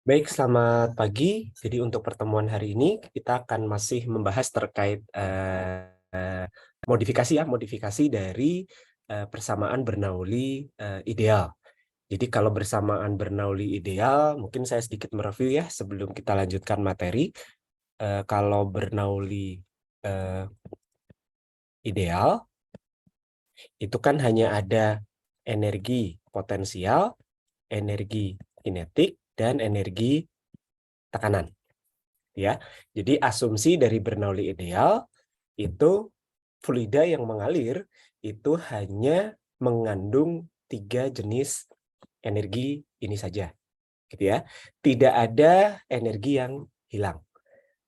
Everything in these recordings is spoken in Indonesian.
Baik, selamat pagi. Jadi untuk pertemuan hari ini kita akan masih membahas terkait modifikasi dari persamaan Bernoulli ideal. Jadi kalau persamaan Bernoulli ideal, mungkin saya sedikit mereview ya sebelum kita lanjutkan materi. Kalau Bernoulli eh, ideal itu kan hanya ada energi potensial, energi kinetik, dan energi tekanan. Ya, jadi asumsi dari Bernoulli ideal itu fluida yang mengalir itu hanya mengandung 3 jenis energi ini saja, gitu ya. Tidak ada energi yang hilang.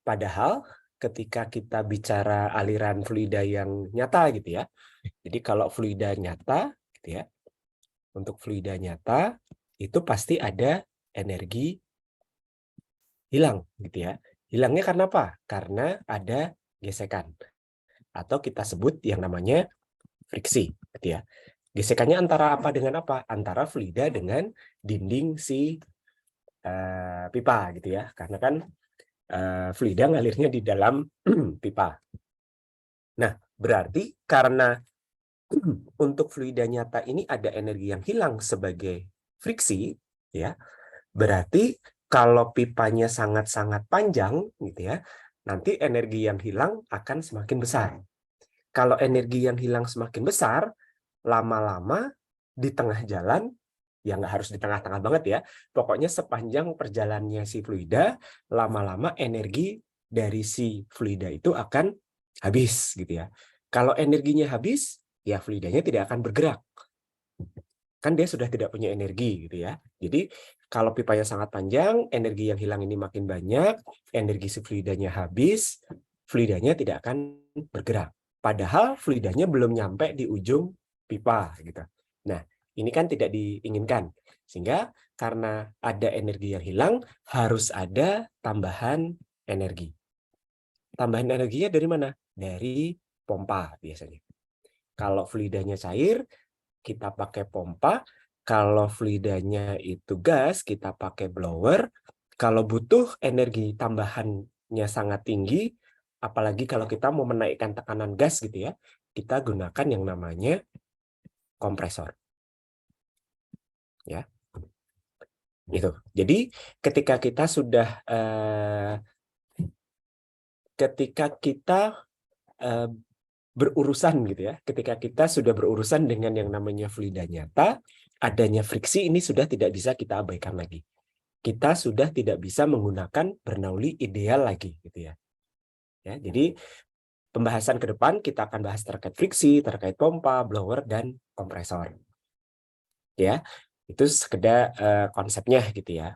Padahal ketika kita bicara aliran fluida yang nyata, gitu ya. Jadi kalau fluida nyata, gitu ya, untuk fluida nyata itu pasti ada energi hilang, gitu ya. Hilangnya karena apa? Karena ada gesekan atau kita sebut yang namanya friksi, gitu ya. Gesekannya antara apa dengan apa? Antara fluida dengan dinding si pipa, gitu ya. Karena kan fluida ngalirnya di dalam pipa. Nah, berarti karena untuk fluida nyata ini ada energi yang hilang sebagai friksi, ya. Berarti kalau pipanya sangat-sangat panjang, gitu ya, nanti energi yang hilang akan semakin besar. Kalau energi yang hilang semakin besar, lama-lama di tengah jalan, ya nggak harus di tengah-tengah banget ya, pokoknya sepanjang perjalanannya si fluida, lama-lama energi dari si fluida itu akan habis, gitu ya. Kalau energinya habis, ya fluidanya tidak akan bergerak. Kan dia sudah tidak punya energi, gitu ya. Jadi kalau pipanya sangat panjang, energi yang hilang ini makin banyak, energi si fluidanya habis, fluidanya tidak akan bergerak. Padahal fluidanya belum nyampe di ujung pipa, gitu. Nah, ini kan tidak diinginkan. Sehingga karena ada energi yang hilang, harus ada tambahan energi. Tambahan energinya dari mana? Dari pompa biasanya. Kalau fluidanya cair, kita pakai pompa. Kalau fluidanya itu gas, kita pakai blower. Kalau butuh energi tambahannya sangat tinggi, apalagi kalau kita mau menaikkan tekanan gas, gitu ya, kita gunakan yang namanya kompresor. Ya, itu. Jadi ketika kita sudah berurusan, gitu ya, ketika kita sudah berurusan dengan yang namanya fluida nyata, adanya friksi ini sudah tidak bisa kita abaikan lagi. Kita sudah tidak bisa menggunakan Bernoulli ideal lagi, gitu ya. Ya, jadi pembahasan ke depan kita akan bahas terkait friksi, terkait pompa, blower, dan kompresor. Ya, itu sekedar konsepnya, gitu ya.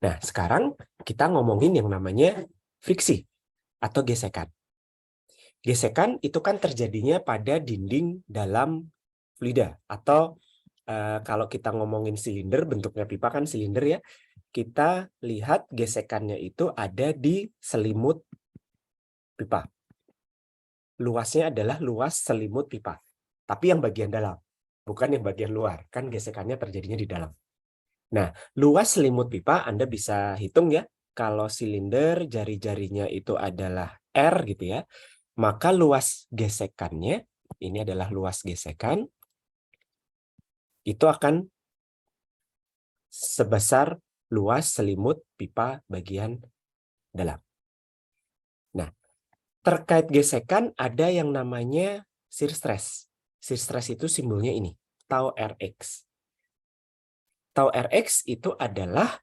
Nah, sekarang kita ngomongin yang namanya friksi atau gesekan. Gesekan itu kan terjadinya pada dinding dalam fluida atau kalau kita ngomongin silinder, bentuknya pipa kan silinder ya, kita lihat gesekannya itu ada di selimut pipa. Luasnya adalah luas selimut pipa, tapi yang bagian dalam, bukan yang bagian luar, kan gesekannya terjadinya di dalam. Nah, luas selimut pipa Anda bisa hitung ya, kalau silinder jari-jarinya itu adalah R, gitu ya, maka luas gesekannya, ini adalah luas gesekan, itu akan sebesar luas selimut pipa bagian dalam. Nah, terkait gesekan ada yang namanya shear stress. Shear stress itu simbolnya ini, tau Rx. Tau Rx itu adalah,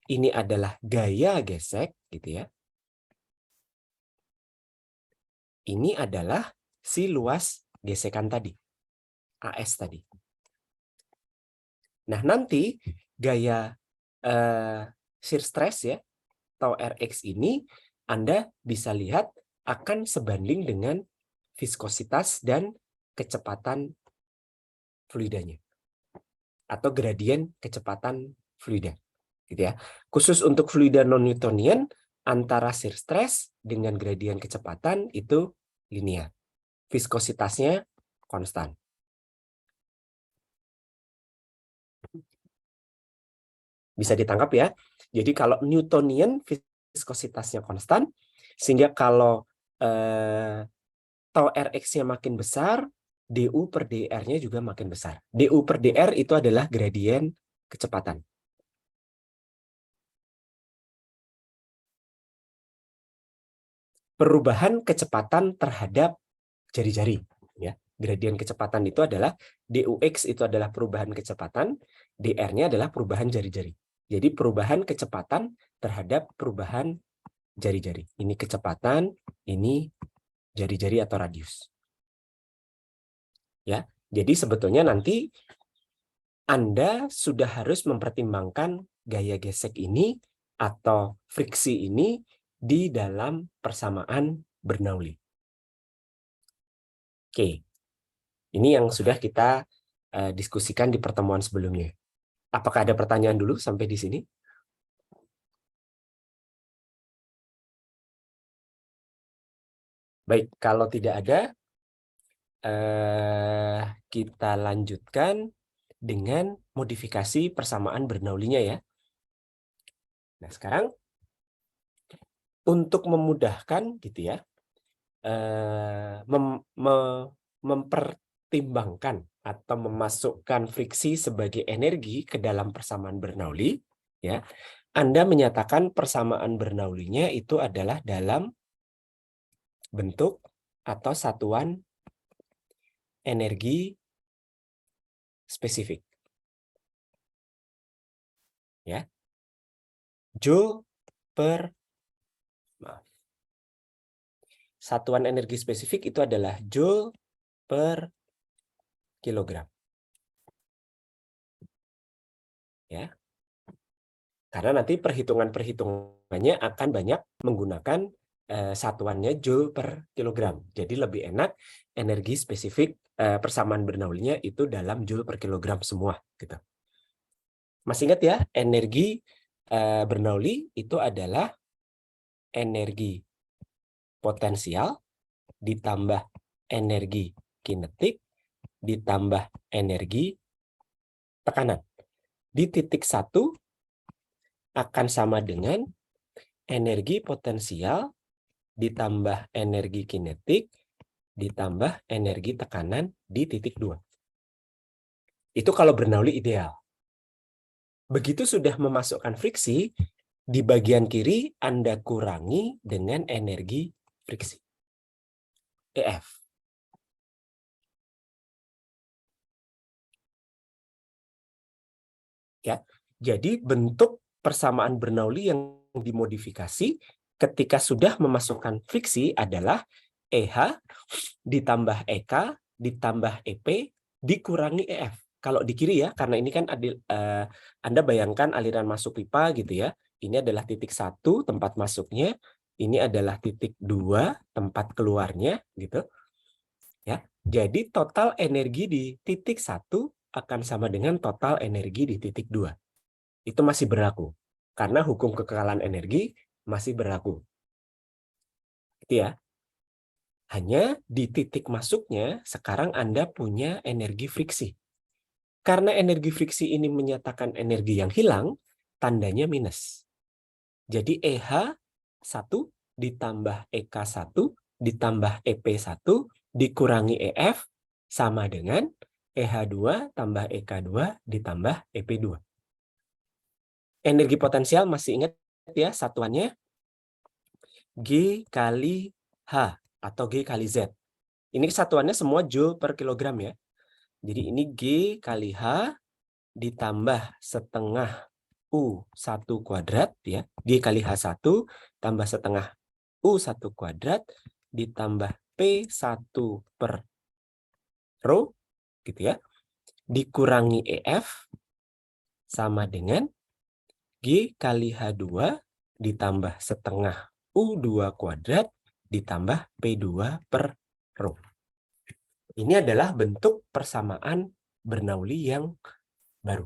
ini adalah gaya gesek, gitu ya. Ini adalah si luas gesekan tadi, AS tadi. Nah, nanti gaya shear stress ya, tau Rx ini Anda bisa lihat akan sebanding dengan viskositas dan kecepatan fluidanya atau gradien kecepatan fluida, gitu ya. Khusus untuk fluida non-Newtonian, antara shear stress dengan gradien kecepatan itu linear. Viskositasnya konstan. Bisa ditangkap ya. Jadi kalau Newtonian viskositasnya konstan, sehingga kalau tau Rx-nya makin besar, du per dr-nya juga makin besar. Du per dr itu adalah gradien kecepatan. Perubahan kecepatan terhadap jari-jari. Ya. Gradien kecepatan itu adalah dux itu adalah perubahan kecepatan, dr-nya adalah perubahan jari-jari. Jadi perubahan kecepatan terhadap perubahan jari-jari. Ini kecepatan, ini jari-jari atau radius. Ya, jadi sebetulnya nanti Anda sudah harus mempertimbangkan gaya gesek ini atau friksi ini di dalam persamaan Bernoulli. Oke, ini yang sudah kita diskusikan di pertemuan sebelumnya. Apakah ada pertanyaan dulu sampai di sini? Baik, kalau tidak ada, kita lanjutkan dengan modifikasi persamaan Bernoulli-nya ya. Nah, sekarang untuk memudahkan gitu ya, mempertimbangkan atau memasukkan friksi sebagai energi ke dalam persamaan Bernoulli, ya, Anda menyatakan persamaan Bernoulli-nya itu adalah dalam bentuk atau satuan energi spesifik. Ya. Joule per, maaf, satuan energi spesifik itu adalah Joule per kilogram. Ya. Karena nanti perhitungannya akan banyak menggunakan satuannya Joule per kilogram. Jadi lebih enak energi spesifik persamaan Bernoulli-nya itu dalam Joule per kilogram semua. Gitu. Masih ingat ya, energi Bernoulli itu adalah energi potensial ditambah energi kinetik ditambah energi tekanan. Di titik 1 akan sama dengan energi potensial ditambah energi kinetik ditambah energi tekanan di titik 2. Itu kalau Bernoulli ideal. Begitu sudah memasukkan friksi, di bagian kiri Anda kurangi dengan energi friksi. EF. Ya. Jadi bentuk persamaan Bernoulli yang dimodifikasi ketika sudah memasukkan friksi adalah EH ditambah EK ditambah EP dikurangi EF. Kalau di kiri ya, karena ini kan Anda bayangkan aliran masuk pipa gitu ya. Ini adalah titik 1 tempat masuknya, ini adalah titik 2 tempat keluarnya gitu. Ya. Jadi total energi di titik 1 akan sama dengan total energi di titik 2. Itu masih berlaku. Karena hukum kekekalan energi masih berlaku. Itu ya. Hanya di titik masuknya, sekarang Anda punya energi friksi. Karena energi friksi ini menyatakan energi yang hilang, tandanya minus. Jadi EH 1 ditambah EK1 ditambah EP1 dikurangi EF sama dengan EH2 tambah EK2 ditambah EP2. Energi potensial masih ingat ya satuannya? G kali H atau G kali Z. Ini satuannya semua Joule per kilogram ya. Jadi ini G kali H ditambah setengah U1 kuadrat ya. G kali H1 tambah setengah U1 kuadrat ditambah P1 per rho gitu ya. Dikurangi EF sama dengan G kali H2 ditambah setengah U2 kuadrat ditambah P2 per rho. Ini adalah bentuk persamaan Bernoulli yang baru.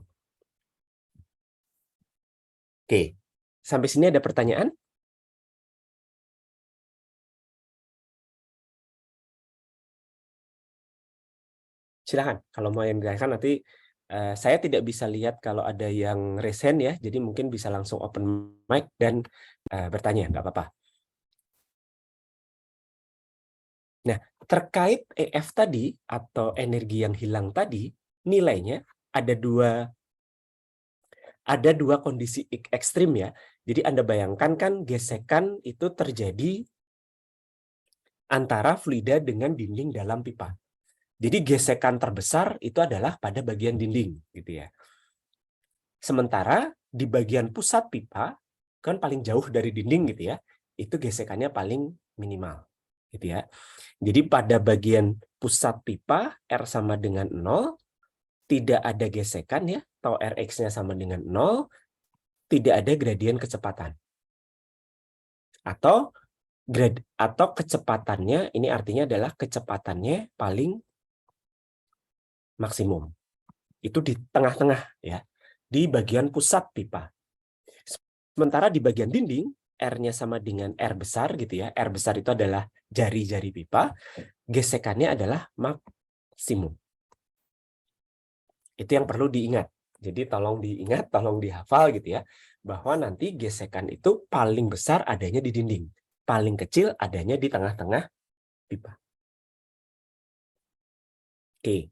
Oke, sampai sini ada pertanyaan? Silakan, kalau mau yang ditanyakan nanti Saya tidak bisa lihat kalau ada yang raise hand ya, jadi mungkin bisa langsung open mic dan bertanya, nggak apa-apa. Nah, terkait EF tadi atau energi yang hilang tadi, nilainya ada dua kondisi ekstrim ya. Jadi Anda bayangkan kan gesekan itu terjadi antara fluida dengan dinding dalam pipa. Jadi gesekan terbesar itu adalah pada bagian dinding, gitu ya. Sementara di bagian pusat pipa, kan paling jauh dari dinding gitu ya, itu gesekannya paling minimal, gitu ya. Jadi pada bagian pusat pipa, R sama dengan 0, tidak ada gesekan ya, atau Rx-nya sama dengan 0, tidak ada gradien kecepatan. Atau kecepatannya, ini artinya adalah kecepatannya paling maksimum. Itu di tengah-tengah ya, di bagian pusat pipa. Sementara di bagian dinding, R-nya sama dengan R besar gitu ya. R besar itu adalah jari-jari pipa, gesekannya adalah maksimum. Itu yang perlu diingat. Jadi tolong diingat, tolong dihafal gitu ya, bahwa nanti gesekan itu paling besar adanya di dinding, paling kecil adanya di tengah-tengah pipa. Oke.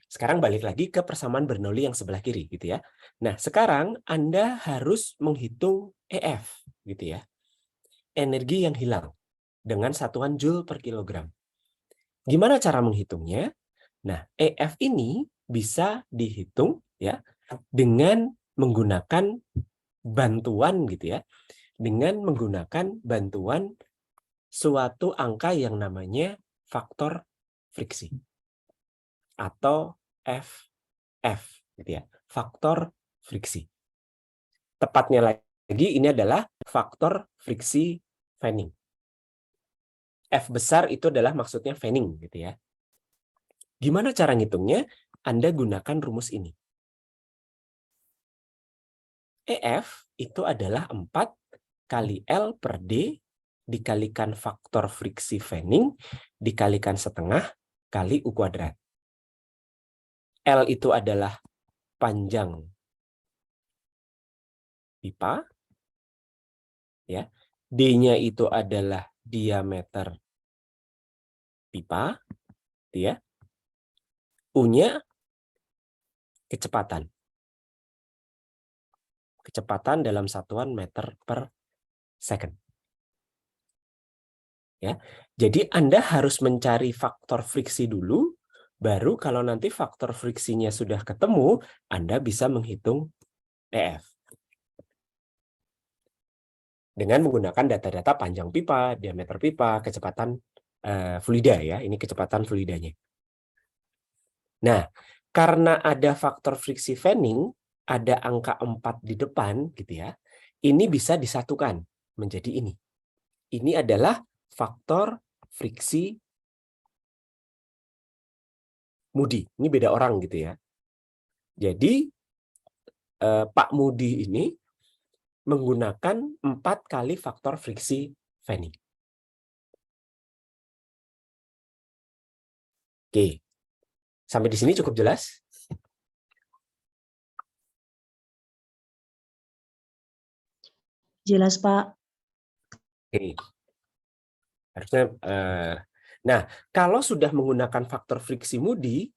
Sekarang balik lagi ke persamaan Bernoulli yang sebelah kiri gitu ya. Nah, sekarang Anda harus menghitung EF gitu ya. Energi yang hilang dengan satuan Joule per kilogram. Gimana cara menghitungnya? Nah, EF ini bisa dihitung ya dengan menggunakan bantuan gitu ya. Dengan menggunakan bantuan suatu angka yang namanya faktor friksi atau FF gitu ya. Faktor friksi. Tepatnya lagi ini adalah faktor friksi fanning. F besar itu adalah maksudnya fanning gitu ya. Gimana cara ngitungnya? Anda gunakan rumus ini. EF itu adalah 4 kali L per D dikalikan faktor friksi fanning dikalikan setengah kali U kuadrat. L itu adalah panjang pipa, ya. D-nya itu adalah diameter pipa, ya. U-nya kecepatan. Kecepatan dalam satuan meter per second. Ya. Jadi Anda harus mencari faktor friksi dulu, baru kalau nanti faktor friksinya sudah ketemu, Anda bisa menghitung EF. Dengan menggunakan data-data panjang pipa, diameter pipa, kecepatan fluida ya, ini kecepatan fluidanya. Nah, karena ada faktor friksi fanning, ada angka 4 di depan gitu ya. Ini bisa disatukan menjadi ini. Ini adalah faktor friksi Moody. Ini beda orang gitu ya. Jadi Pak Moody ini menggunakan 4 kali faktor friksi fanning. Oke. Sampai di sini cukup jelas? Jelas, Pak. Oke. Harusnya nah, kalau sudah menggunakan faktor friksi Moody,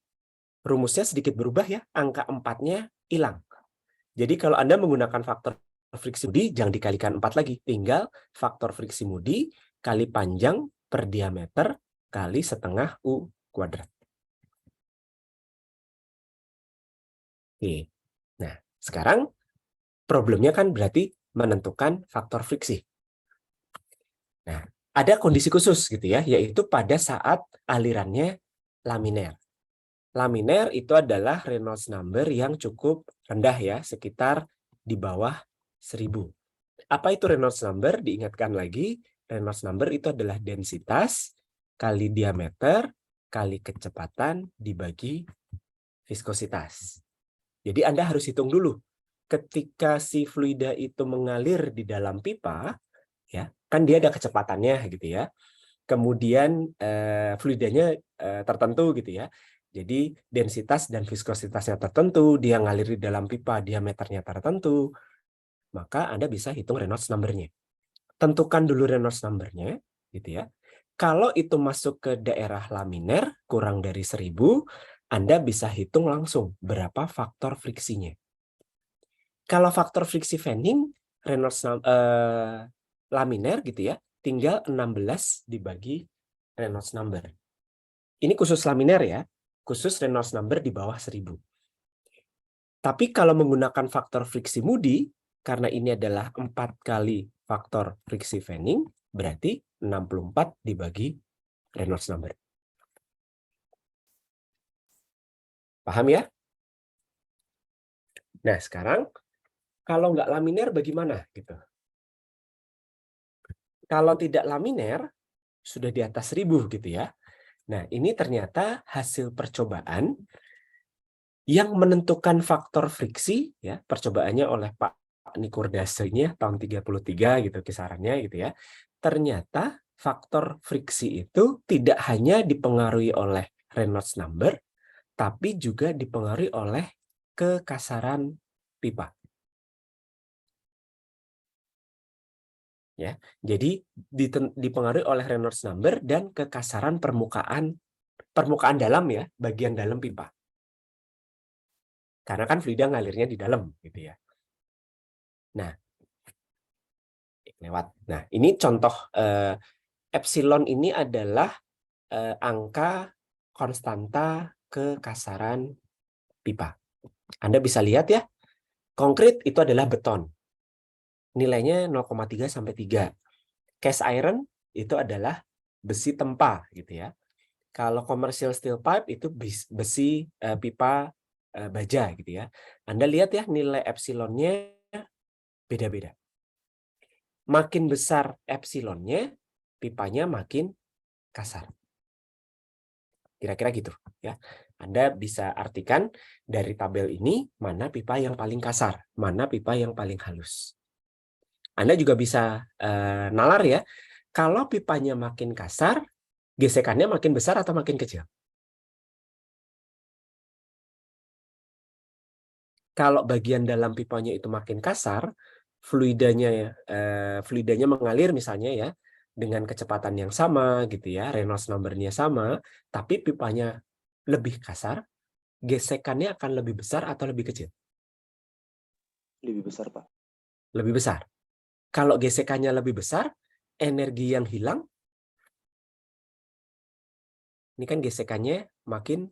rumusnya sedikit berubah ya, angka 4-nya hilang. Jadi kalau Anda menggunakan faktor friksi Moody, jangan dikalikan 4 lagi, tinggal faktor friksi Moody kali panjang per diameter kali setengah U kuadrat. Oke. Nah, sekarang problemnya kan berarti menentukan faktor friksi. Nah, ada kondisi khusus gitu ya, yaitu pada saat alirannya laminer. Laminer itu adalah Reynolds number yang cukup rendah ya, sekitar di bawah 1000. Apa itu Reynolds number? Diingatkan lagi, Reynolds number itu adalah densitas kali diameter kali kecepatan dibagi viskositas. Jadi Anda harus hitung dulu. Ketika si fluida itu mengalir di dalam pipa, ya, kan dia ada kecepatannya gitu ya. Kemudian fluidanya tertentu gitu ya. Jadi densitas dan viskositasnya tertentu, dia ngalir di dalam pipa diameternya tertentu, maka Anda bisa hitung Reynolds number-nya. Tentukan dulu Reynolds number-nya, gitu ya. Kalau itu masuk ke daerah laminer, kurang dari 1000, Anda bisa hitung langsung berapa faktor friksinya. Kalau faktor friksi fanning, Reynolds laminer gitu ya, tinggal 16 dibagi Reynolds number. Ini khusus laminer ya, khusus Reynolds number di bawah 1000. Tapi kalau menggunakan faktor friksi Moody, karena ini adalah 4 kali faktor friksi fanning, berarti 64 dibagi Reynolds number. Paham ya? Nah, sekarang kalau nggak laminer bagaimana? Gitu. Kalau tidak laminer, sudah di atas 1000 gitu ya. Nah, ini ternyata hasil percobaan yang menentukan faktor friksi, ya percobaannya oleh Pak Nikurdasenya tahun 33 gitu kisarannya gitu ya. Ternyata faktor friksi itu tidak hanya dipengaruhi oleh Reynolds number, tapi juga dipengaruhi oleh kekasaran pipa. Ya, jadi dipengaruhi oleh Reynolds number dan kekasaran permukaan dalam ya, bagian dalam pipa. Karena kan fluida ngalirnya di dalam gitu ya. Nah, lewat. Nah, ini contoh epsilon ini adalah angka konstanta kekasaran pipa. Anda bisa lihat ya, konkrit itu adalah beton. Nilainya 0,3 sampai 3. Cast iron itu adalah besi tempa gitu ya. Kalau commercial steel pipe itu besi pipa baja gitu ya. Anda lihat ya nilai epsilonnya beda-beda. Makin besar epsilonnya, pipanya makin kasar. Kira-kira gitu ya. Anda bisa artikan dari tabel ini mana pipa yang paling kasar, mana pipa yang paling halus. Anda juga bisa nalar ya. Kalau pipanya makin kasar, gesekannya makin besar atau makin kecil? Kalau bagian dalam pipanya itu makin kasar, fluidanya mengalir misalnya ya dengan kecepatan yang sama gitu ya, Reynolds number-nya sama, tapi pipanya lebih kasar, gesekannya akan lebih besar atau lebih kecil? Lebih besar, Pak. Lebih besar. Kalau gesekannya lebih besar, energi yang hilang, ini kan gesekannya makin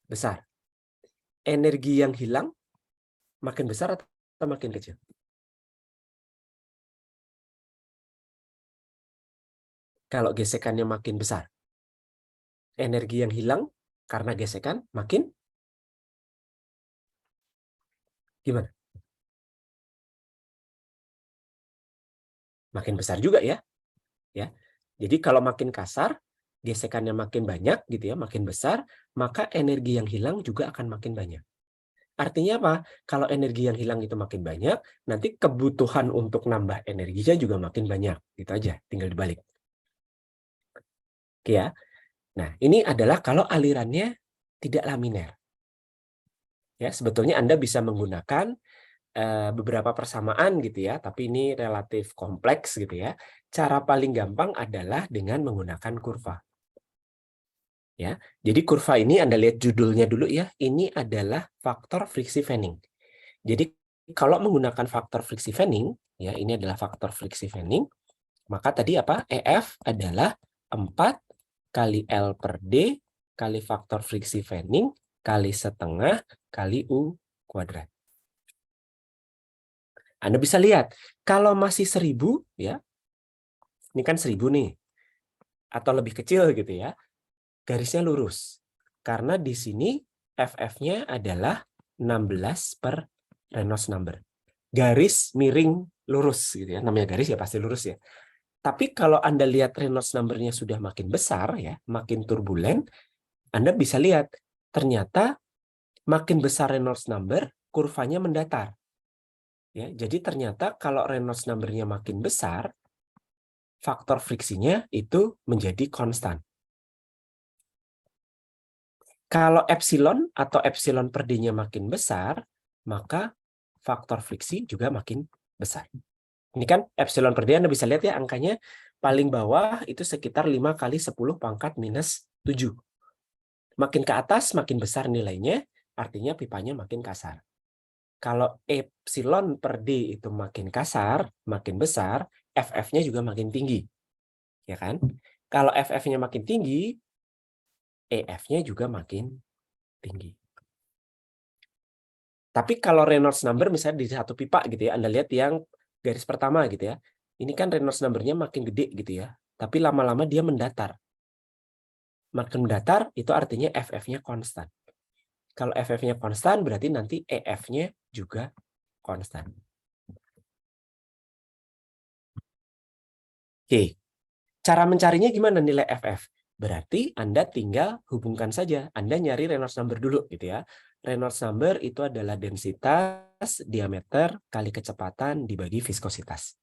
besar. Energi yang hilang makin besar atau makin kecil? Kalau gesekannya makin besar, energi yang hilang karena gesekan makin gimana? Makin besar juga ya. Ya. Jadi kalau makin kasar, gesekannya makin banyak gitu ya, makin besar, maka energi yang hilang juga akan makin banyak. Artinya apa? Kalau energi yang hilang itu makin banyak, nanti kebutuhan untuk nambah energinya juga makin banyak. Gitu aja, tinggal dibalik. Oke ya. Nah, ini adalah kalau alirannya tidak laminer. Ya, sebetulnya Anda bisa menggunakan beberapa persamaan gitu ya, tapi ini relatif kompleks gitu ya. Cara paling gampang adalah dengan menggunakan kurva. Ya, jadi kurva ini Anda lihat judulnya dulu ya. Ini adalah faktor friksi fanning. Jadi kalau menggunakan faktor friksi fanning, ya ini adalah faktor friksi fanning, maka tadi apa? EF adalah 4 kali L per D kali faktor friksi fanning kali setengah kali U kuadrat. Anda bisa lihat, kalau masih 1000, ya, ini kan 1000 nih, atau lebih kecil gitu ya, garisnya lurus. Karena di sini FF-nya adalah 16 per Reynolds number. Garis miring lurus gitu ya, namanya garis ya pasti lurus ya. Tapi kalau Anda lihat Reynolds number-nya sudah makin besar ya, makin turbulen, Anda bisa lihat ternyata makin besar Reynolds number, kurvanya mendatar. Ya, jadi ternyata kalau Reynolds number-nya makin besar, faktor friksinya itu menjadi konstan. Kalau epsilon atau epsilon per D-nya makin besar, maka faktor friksi juga makin besar. Ini kan epsilon per D, Anda bisa lihat ya angkanya paling bawah itu sekitar 5 kali 10 pangkat minus 7. Makin ke atas makin besar nilainya, artinya pipanya makin kasar. Kalau epsilon per D itu makin kasar, makin besar, FF-nya juga makin tinggi. Ya kan? Kalau FF-nya makin tinggi, EF-nya juga makin tinggi. Tapi kalau Reynolds number misalnya di satu pipa gitu ya, Anda lihat yang garis pertama gitu ya. Ini kan Reynolds number-nya makin gede gitu ya. Tapi lama-lama dia mendatar. Makin mendatar itu artinya FF-nya konstan. Kalau FF-nya konstan berarti nanti EF-nya juga konstan. Oke. Cara mencarinya gimana nilai FF? Berarti Anda tinggal hubungkan saja. Anda nyari Reynolds number dulu gitu ya. Reynolds number itu adalah densitas diameter kali kecepatan dibagi viskositas.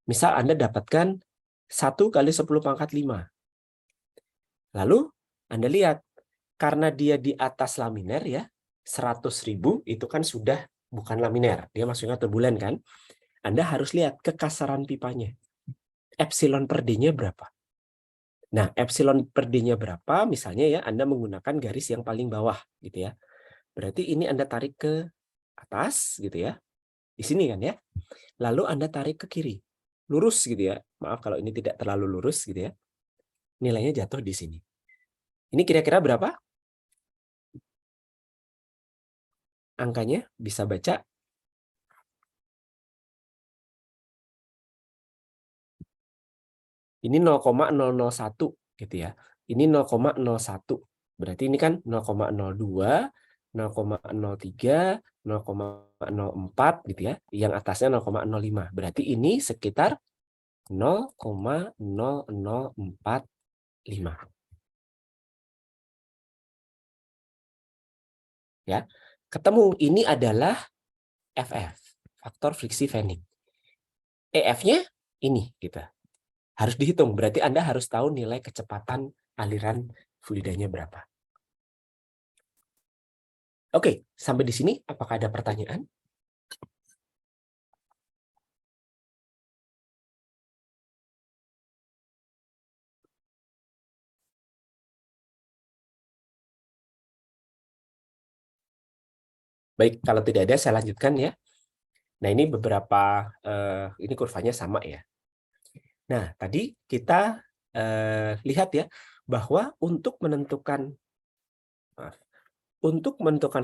Misal Anda dapatkan 1 kali 10 pangkat 5. Lalu Anda lihat, karena dia di atas laminer ya, 100.000 itu kan sudah bukan laminer. Dia maksudnya turbulen kan. Anda harus lihat kekasaran pipanya. Epsilon per D-nya berapa? Nah, epsilon per D-nya berapa? Misalnya ya, Anda menggunakan garis yang paling bawah gitu ya. Berarti ini Anda tarik ke atas gitu ya. Di sini kan ya. Lalu Anda tarik ke kiri. Lurus gitu ya. Maaf kalau ini tidak terlalu lurus gitu ya. Nilainya jatuh di sini. Ini kira-kira berapa? Angkanya bisa baca. Ini 0,001 gitu ya. Ini 0,01. Berarti ini kan 0,02, 0,03, 0,04 gitu ya. Yang atasnya 0,05. Berarti ini sekitar 0,0045. Ya. Ketemu ini adalah FF, faktor friksi fanning. EF-nya ini gitu. Harus dihitung. Berarti Anda harus tahu nilai kecepatan aliran fluidanya berapa. Oke, sampai di sini apakah ada pertanyaan? Baik, kalau tidak ada saya lanjutkan ya. Nah, ini beberapa ini kurvanya sama ya. Nah, tadi kita lihat ya bahwa untuk menentukan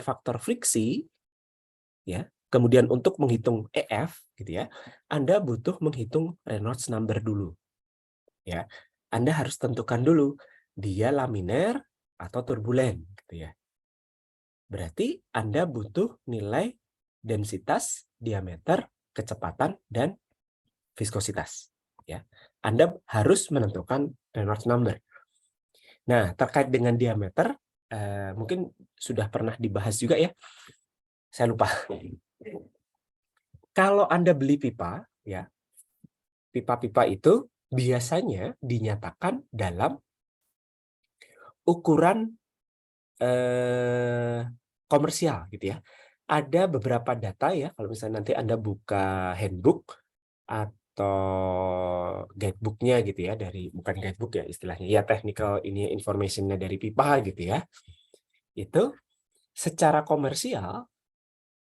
faktor friksi ya, kemudian untuk menghitung EF gitu ya, Anda butuh menghitung Reynolds number dulu. Ya. Anda harus tentukan dulu dia laminer atau turbulen gitu ya. Berarti Anda butuh nilai densitas, diameter, kecepatan, dan viskositas. Ya, Anda harus menentukan Reynolds number. Nah, terkait dengan diameter, mungkin sudah pernah dibahas juga ya. Saya lupa. Kalau Anda beli pipa, ya, pipa-pipa itu biasanya dinyatakan dalam ukuran komersial gitu ya. Ada beberapa data ya, kalau misalnya nanti Anda buka handbook atau guidebook-nya gitu ya, dari bukan guidebook ya istilahnya, ya technical ini information-nya dari pipa gitu ya. Itu secara komersial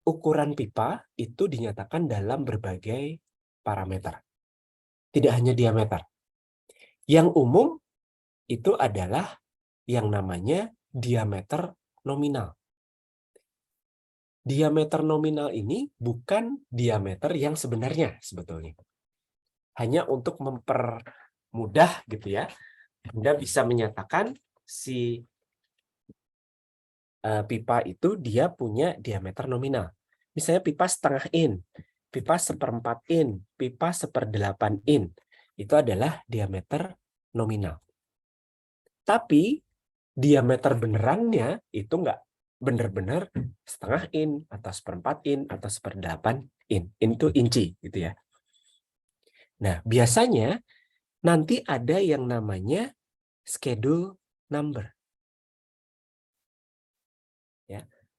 ukuran pipa itu dinyatakan dalam berbagai parameter. Tidak hanya diameter. Yang umum itu adalah yang namanya diameter nominal. Diameter nominal ini bukan diameter yang sebenarnya sebetulnya. Hanya untuk mempermudah gitu ya, Anda bisa menyatakan si pipa itu dia punya diameter nominal. Misalnya pipa setengah in, pipa seperempat in, pipa seperdelapan in. Itu adalah diameter nominal. Tapi diameter benerannya itu enggak benar-benar setengah in atau seperempat in atau seperdelapan in. In itu inci gitu ya. Nah, biasanya nanti ada yang namanya schedule number.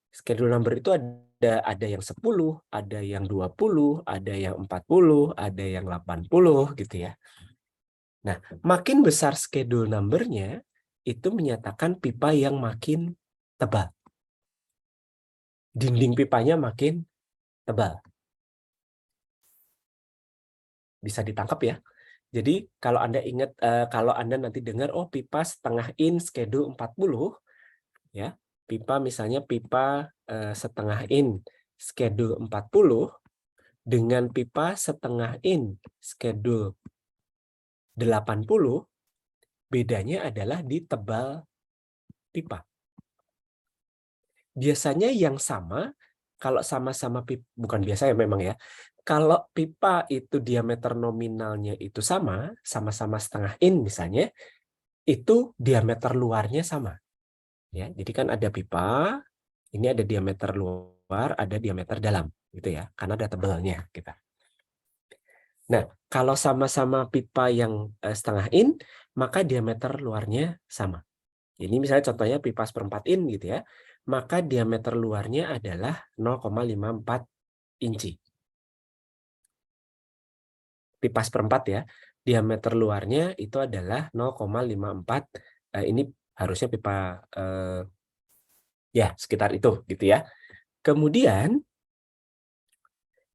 Schedule number itu ada yang 10, ada yang 20, ada yang 40, ada yang 80 gitu ya. Nah, makin besar schedule number-nya itu menyatakan pipa yang makin tebal. Dinding pipanya makin tebal. Bisa ditangkap ya. Jadi kalau Anda ingat, kalau Anda nanti dengar, oh pipa setengah in schedule 40, ya, pipa misalnya pipa setengah in schedule 40 dengan pipa setengah in schedule 80, bedanya adalah di tebal pipa. Biasanya yang sama, kalau sama-sama pipa, bukan biasa ya memang ya, kalau pipa itu diameter nominalnya itu sama-sama setengah in misalnya, itu diameter luarnya sama. Ya, jadi kan ada pipa, ini ada diameter luar, ada diameter dalam, gitu ya, karena ada tebalnya kita. Nah, kalau sama-sama pipa yang setengah in, maka diameter luarnya sama. Ini misalnya contohnya pipa 1/4 in gitu ya, maka diameter luarnya adalah 0,54 inci. Pipa 1/4 ya, diameter luarnya itu adalah 0,54, ini harusnya pipa ya sekitar itu gitu ya. Kemudian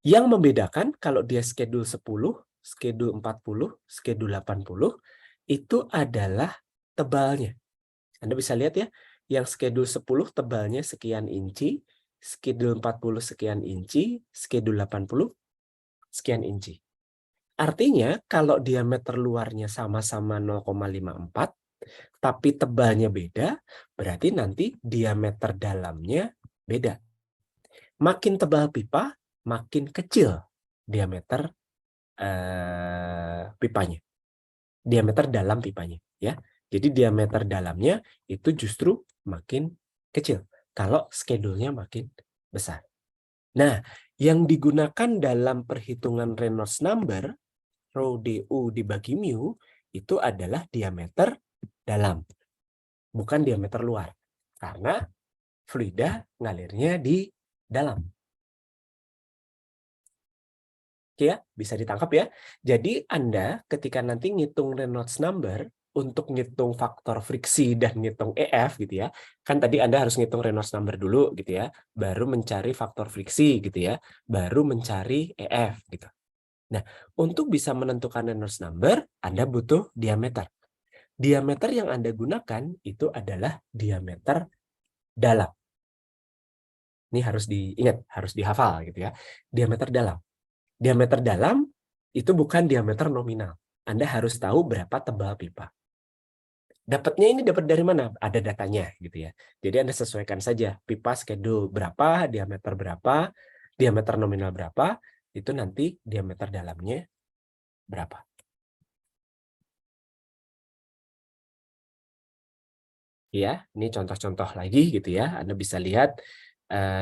yang membedakan kalau dia schedule 10, schedule 40, schedule 80 itu adalah tebalnya. Anda bisa lihat ya, yang schedule 10 tebalnya sekian inci, schedule 40 sekian inci, schedule 80 sekian inci. Artinya kalau diameter luarnya sama-sama 0,54, tapi tebalnya beda, berarti nanti diameter dalamnya beda. Makin tebal pipa, makin kecil diameter pipanya. Diameter dalam pipanya, ya. Jadi diameter dalamnya itu justru makin kecil kalau schedule-nya makin besar. Nah, yang digunakan dalam perhitungan Reynolds number, rho du dibagi mu, itu adalah diameter dalam, bukan diameter luar. Karena fluida ngalirnya di dalam. Oke ya, bisa ditangkap ya. Jadi Anda ketika nanti ngitung Reynolds number, untuk ngitung faktor friksi dan ngitung EF gitu ya, kan tadi Anda harus ngitung Reynolds number dulu gitu ya, baru mencari faktor friksi gitu ya, baru mencari EF gitu. Nah, untuk bisa menentukan Reynolds number, Anda butuh diameter. Diameter yang Anda gunakan itu adalah diameter dalam. Ini harus diingat, harus dihafal gitu ya. Diameter dalam. Diameter dalam itu bukan diameter nominal. Anda harus tahu berapa tebal pipa. Dapatnya ini dapat dari mana? Ada datanya gitu ya. Jadi Anda sesuaikan saja pipa schedule berapa, diameter nominal berapa, itu nanti diameter dalamnya berapa. Ya, ini contoh-contoh lagi gitu ya. Anda bisa lihat,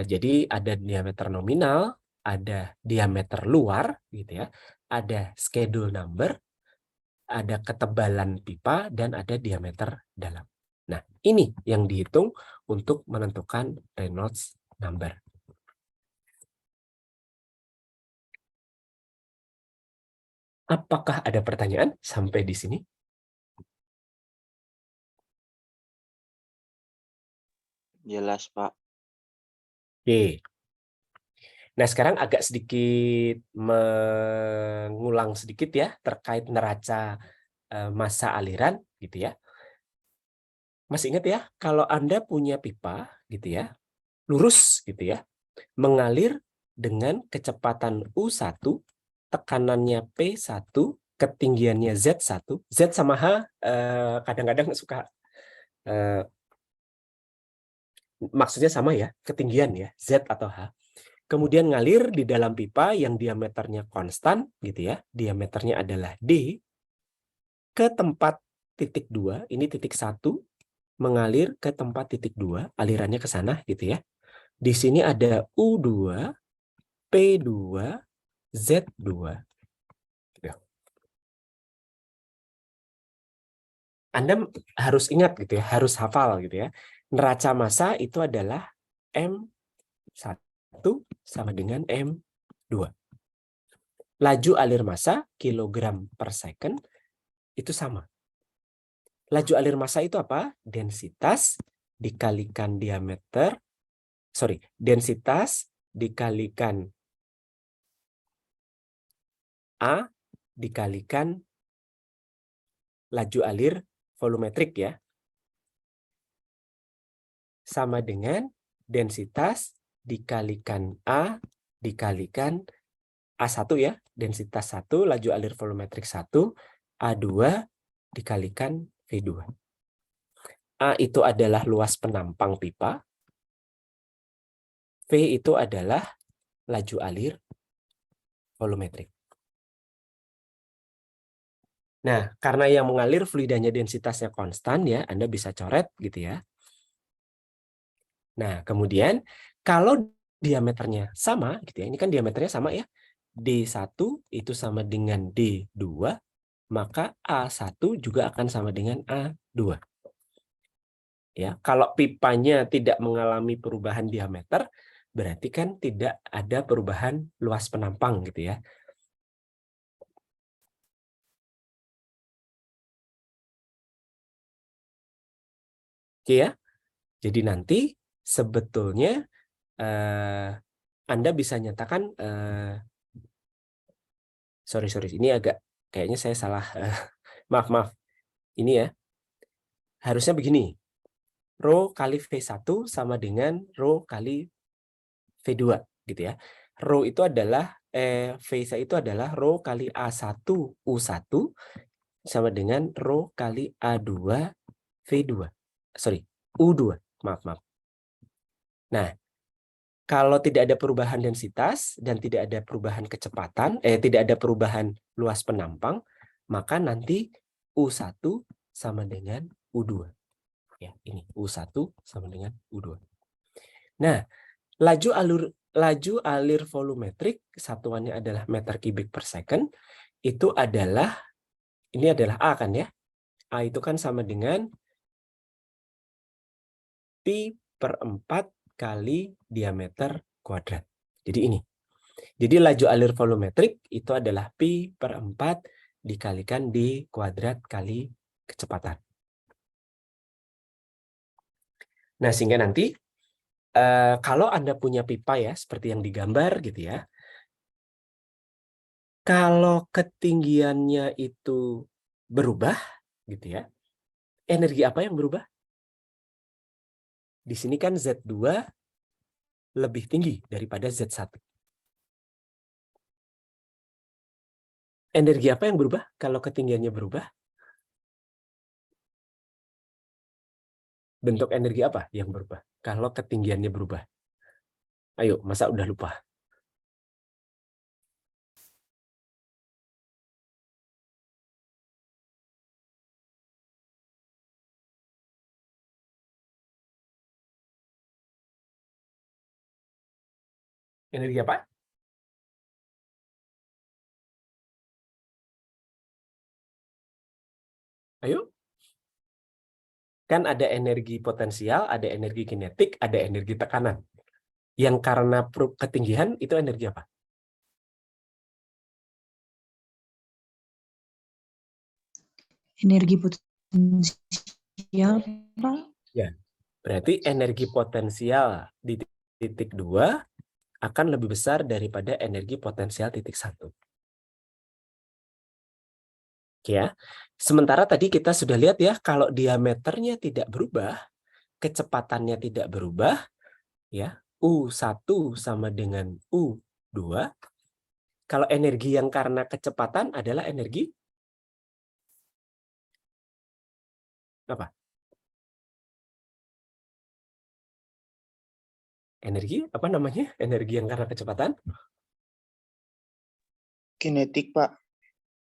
jadi ada diameter nominal, ada diameter luar gitu ya, ada schedule number, ada ketebalan pipa, dan ada diameter dalam. Nah, ini yang dihitung untuk menentukan Reynolds number. Apakah ada pertanyaan sampai di sini? Jelas, Pak. Oke. Nah, sekarang agak sedikit mengulang sedikit ya terkait neraca massa aliran gitu ya. Masih ingat ya, kalau Anda punya pipa gitu ya, lurus gitu ya, mengalir dengan kecepatan U1, tekanannya P1, ketinggiannya Z1, Z sama H kadang-kadang suka maksudnya sama ya, ketinggian ya, Z atau H. Kemudian ngalir di dalam pipa yang diameternya konstan gitu ya, diameternya adalah D, ke tempat titik 2, ini titik 1, mengalir ke tempat titik 2, alirannya ke sana gitu ya. Di sini ada U2, P2, Z2. Anda harus ingat gitu ya, harus hafal gitu ya. Neraca massa itu adalah M 1 sama dengan M2. Laju alir massa kilogram per second itu sama. Laju alir massa itu apa? Densitas dikalikan diameter, densitas dikalikan A dikalikan laju alir volumetrik ya. Sama dengan densitas dikalikan A dikalikan A1 ya, densitas 1, laju alir volumetrik 1, A2 dikalikan V2. A itu adalah luas penampang pipa, V itu adalah laju alir volumetrik. Nah, karena yang mengalir fluidanya densitasnya konstan ya, Anda bisa coret gitu ya. Nah, kemudian kalau diameternya sama gitu ya, ini kan diameternya sama ya. D1 itu sama dengan D2, maka A1 juga akan sama dengan A2. Ya, kalau pipanya tidak mengalami perubahan diameter, berarti kan tidak ada perubahan luas penampang gitu ya. Oke ya. Jadi nanti sebetulnya Anda bisa nyatakan sorry ini agak kayaknya saya salah maaf ini ya, harusnya begini, Rho kali V1 sama dengan Rho kali V2 gitu ya. Rho itu adalah V1 itu adalah Rho kali A1 U1 sama dengan Rho kali A2 V2. U2. Maaf. Nah, kalau tidak ada perubahan densitas dan tidak ada perubahan kecepatan, tidak ada perubahan luas penampang, maka nanti U1 sama dengan U2. Ya, ini U1 sama dengan U2. Nah, laju alir volumetrik satuannya adalah meter kubik per second, itu adalah ini adalah A kan ya. A itu kan sama dengan pi per 4 kali diameter kuadrat. Jadi ini. Jadi laju alir volumetrik itu adalah pi per 4 dikalikan di kuadrat kali kecepatan. Nah, sehingga nanti kalau Anda punya pipa ya, seperti yang digambar gitu ya, kalau ketinggiannya itu berubah gitu ya, energi apa yang berubah? Di sini kan Z2 lebih tinggi daripada Z1. Energi apa yang berubah kalau ketinggiannya berubah? Bentuk energi apa yang berubah kalau ketinggiannya berubah? Ayo, masa udah lupa? Energi apa? Ayo. Kan ada energi potensial, ada energi kinetik, ada energi tekanan. Yang karena ketinggian itu energi apa? Energi potensial, Pak. Ya, berarti energi potensial di titik 2 akan lebih besar daripada energi potensial titik 1. Oke ya. Sementara tadi kita sudah lihat ya, kalau diameternya tidak berubah, kecepatannya tidak berubah, ya, U1 sama dengan U2. Kalau energi yang karena kecepatan adalah energi apa? Energi apa namanya? Energi yang karena kecepatan? Kinetik, Pak.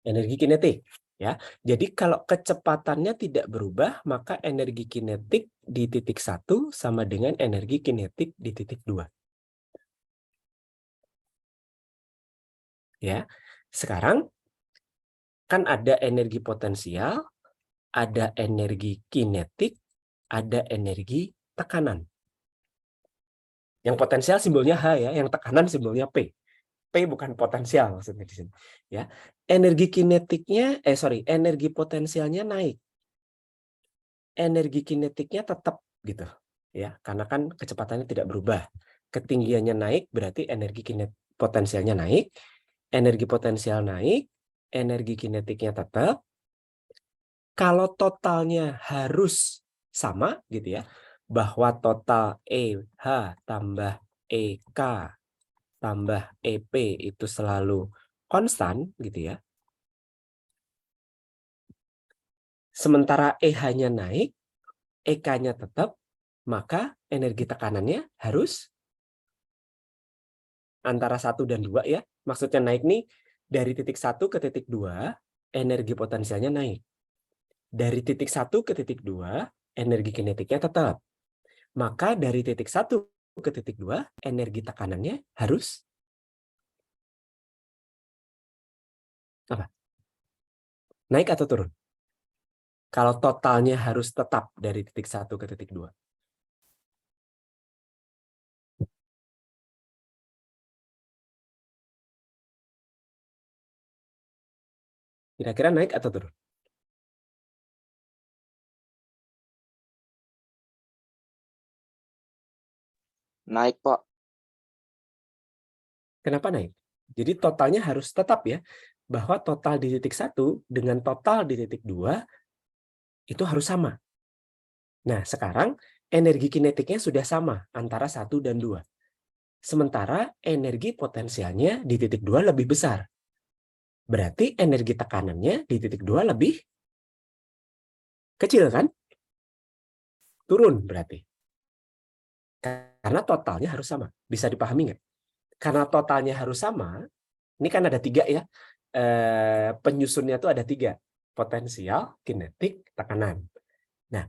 Energi kinetik. Ya, jadi kalau kecepatannya tidak berubah, maka energi kinetik di titik 1 sama dengan energi kinetik di titik 2. Ya, sekarang kan ada energi potensial, ada energi kinetik, ada energi tekanan. Yang potensial simbolnya H ya, yang tekanan simbolnya P. P bukan potensial maksudnya di sini. Ya, energi kinetiknya, energi potensialnya naik, energi kinetiknya tetap gitu, ya, karena kan kecepatannya tidak berubah. Ketinggiannya naik berarti energi potensialnya naik, energi potensial naik, energi kinetiknya tetap. Kalau totalnya harus sama gitu ya, bahwa total EH tambah EK tambah EP itu selalu konstan gitu ya. Sementara EH-nya naik, EK-nya tetap, maka energi tekanannya harus antara 1 dan 2 ya. Maksudnya naik nih dari titik 1 ke titik 2, energi potensialnya naik. Dari titik 1 ke titik 2, energi kinetiknya tetap. Maka dari titik 1 ke titik 2, energi tekanannya harus apa? Naik atau turun? Kalau totalnya harus tetap dari titik 1 ke titik 2. Kira-kira naik atau turun? Naik, Pak. Kenapa naik? Jadi totalnya harus tetap ya, bahwa total di titik 1 dengan total di titik 2 itu harus sama. Nah, sekarang energi kinetiknya sudah sama antara 1 dan 2. Sementara energi potensialnya di titik 2 lebih besar. Berarti energi tekanannya di titik 2 lebih kecil kan? Turun berarti. Karena totalnya harus sama. Bisa dipahami nggak? Karena totalnya harus sama, ini kan ada 3 ya. Penyusunnya itu ada 3. Potensial, kinetik, tekanan. Nah,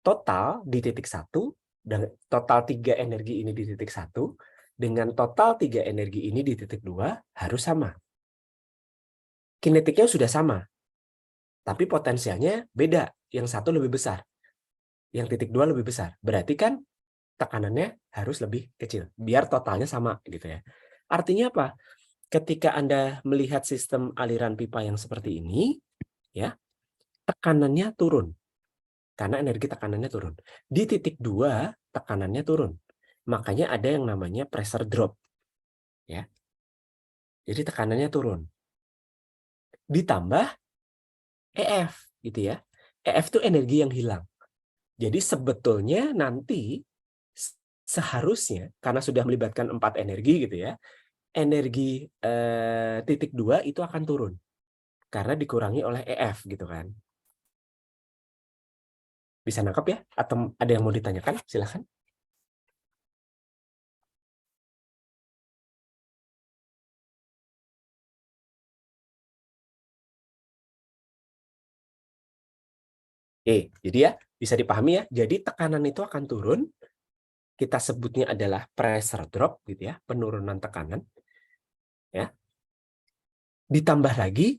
total di titik 1, dan total 3 energi ini di titik 1, dengan total 3 energi ini di titik 2 harus sama. Kinetiknya sudah sama, tapi potensialnya beda. Yang satu lebih besar, yang titik 2 lebih besar. Berarti kan tekanannya harus lebih kecil, biar totalnya sama gitu ya. Artinya apa? Ketika Anda melihat sistem aliran pipa yang seperti ini, ya, tekanannya turun. Karena energi tekanannya turun. Di titik 2, tekanannya turun. Makanya ada yang namanya pressure drop. Ya. Jadi tekanannya turun. Ditambah EF gitu ya. EF itu energi yang hilang. Jadi sebetulnya nanti seharusnya karena sudah melibatkan 4 energi gitu ya, energi titik 2 itu akan turun karena dikurangi oleh EF gitu kan. Bisa nangkep ya? Atau ada yang mau ditanyakan? Silahkan. Oke, jadi ya bisa dipahami ya. Jadi tekanan itu akan turun. Kita sebutnya adalah pressure drop gitu ya, penurunan tekanan. Ya. Ditambah lagi